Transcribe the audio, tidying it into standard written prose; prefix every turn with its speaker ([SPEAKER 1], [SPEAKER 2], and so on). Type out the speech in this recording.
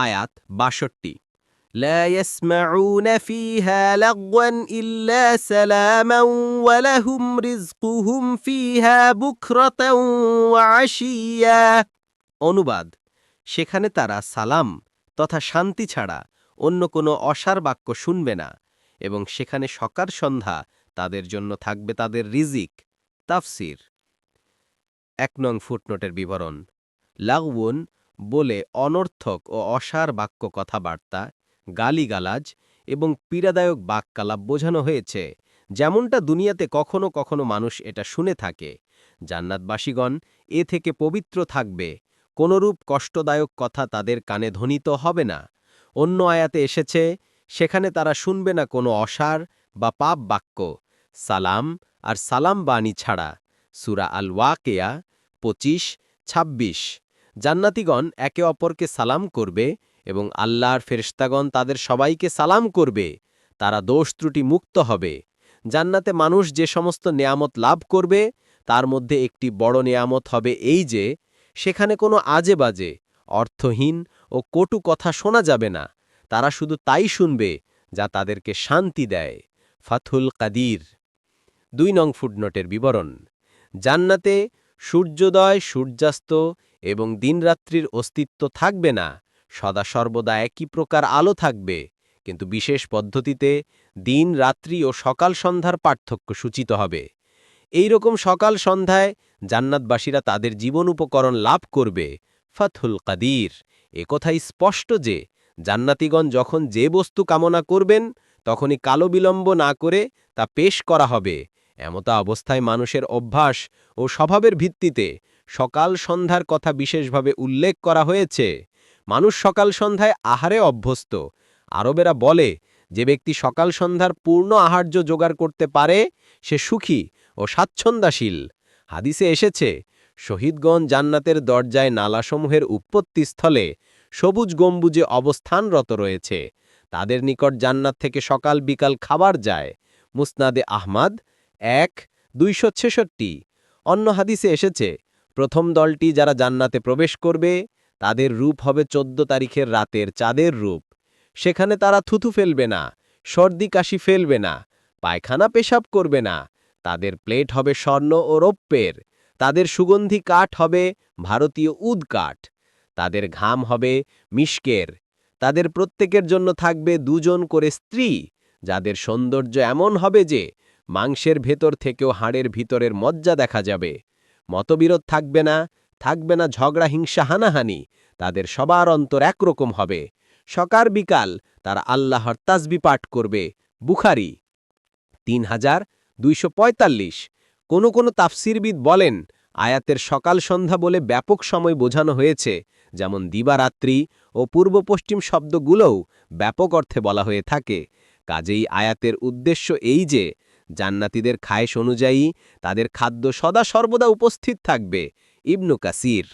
[SPEAKER 1] আয়াত ৬২ لا يسمعون فيها لغوا إلا سلاما ولهم رزقهم فيها بكرة وعشيا অনুবাদ সেখানে তারা সালাম তথা শান্তি ছাড়া অন্য কোনো অসার বাক্য শুনবে না এবং সেখানে সকাল সন্ধ্যা তাদের জন্য থাকবে তাদের রিজিক। তাফসির ১ নং ফুটনোটের বিবরণ লাগওয়ুন বলে অনর্থক ও অসার বাক্য কথাবার্তা, গালিগালাজ এবং পীড়াদায়ক বাক্যালাপ বোঝানো হয়েছে, যেমনটা দুনিয়াতে কখনো কখনো মানুষ এটা শুনে থাকে। জান্নাতবাসীগণ এ থেকে পবিত্র থাকবে, কোনরূপ কষ্টদায়ক কথা তাদের কানে ধ্বনিত হবে না। অন্য আয়াতে এসেছে সেখানে তারা শুনবে না কোনো অসার বা পাপ বাক্য, সালাম আর সালাম বাণী ছাড়া। সূরা আল ওয়াকিয়া ২৫-২৬। জান্নাতীগণ একে অপরকে সালাম করবে এবং আল্লাহর ফেরেশতাগণ তাদের সবাইকে সালাম করবে। তারা দোষ ত্রুটি মুক্ত হবে। জান্নাতে মানুষ যে সমস্ত নেয়ামত লাভ করবে তার মধ্যে একটি বড় নেয়ামত হবে এই যে সেখানে কোনো আজে বাজে, অর্থহীন ও কটু কথা শোনা যাবে না। তারা শুধু তাই শুনবে যা তাদেরকে শান্তি দেয়। ফাথুল কাদির ২ নং ফুটনোটের বিবরণ জান্নাতে সূর্যোদয়, সূর্যাস্ত এবং দিনরাত্রির অস্তিত্ব থাকবে না। সদা সর্বদা একই প্রকার আলো থাকবে, কিন্তু বিশেষ পদ্ধতিতে দিন, রাত্রি ও সকাল সন্ধ্যার পার্থক্য সূচিত হবে। এই রকম সকাল সন্ধ্যায় জান্নাতবাসীরা তাদের জীবন উপকরণ লাভ করবে। ফাথুল কাদির একথাই স্পষ্ট যে জান্নাতীগণ যখন যে বস্তু কামনা করবেন তখনই কালো বিলম্ব না করে তা পেশ করা হবে। এমতা অবস্থায় মানুষের অভ্যাস ও স্বভাবের ভিত্তিতে সকাল সন্ধ্যার কথা বিশেষভাবে উল্লেখ করা হয়েছে। মানুষ সকাল সন্ধ্যায় আহারে অভ্যস্ত। আরবেরা বলে যে ব্যক্তি সকাল সন্ধ্যার পূর্ণ আহার্য জোগাড় করতে পারে সে সুখী ও স্বাচ্ছন্দ্যশীল। হাদিসে এসেছে শহীদগণ জান্নাতের দরজায় নালাসমূহের উৎপত্তিস্থলে সবুজ গম্বুজে অবস্থানরত রয়েছে। তাদের নিকট জান্নাত থেকে সকাল বিকাল খাবার যায়। মুসনাদে আহমাদ ১-২৬৬। অন্য হাদিসে এসেছে প্রথম দলটি যারা জান্নাতে প্রবেশ করবে তাদের রূপ হবে ১৪ তারিখের রাতের চাঁদের রূপ। সেখানে তারা থুথু ফেলবে না, সর্দি কাশি ফেলবে না, পায়খানা পেশাব করবে না। তাদের প্লেট হবে স্বর্ণ ও রৌপ্যের। তাদের সুগন্ধি কাঠ হবে ভারতীয় উদ কাঠ। তাদের ঘাম হবে মিশকের। তাদের প্রত্যেকের জন্য থাকবে ২ জন করে স্ত্রী, যাদের সৌন্দর্য এমন হবে যে মাংসের ভেতর থেকেও হাড়ের ভিতরের মজ্জা দেখা যাবে। মতবিরোধ থাকবে না, থাকবে না ঝগড়া, হিংসা, হানাহানি। তাদের সবার অন্তর একরকম হবে। সকাল বিকাল তারা আল্লাহর তাসবিহ পাঠ করবে। বুখারী ৩২৪৫। কোনো তাফসিরবিদ বলেন আয়াতের সকাল সন্ধ্যা বলে ব্যাপক সময় বোঝানো হয়েছে, যেমন দিবারাত্রি ও পূর্ব পশ্চিম শব্দগুলোও ব্যাপক অর্থে বলা হয়ে থাকে। কাজেই আয়াতের উদ্দেশ্য এই যে জান্নাতীদের খায়েশ অনুযায়ী তাদের খাদ্য সদা সর্বদা উপস্থিত থাকবে। ইবনু কাসির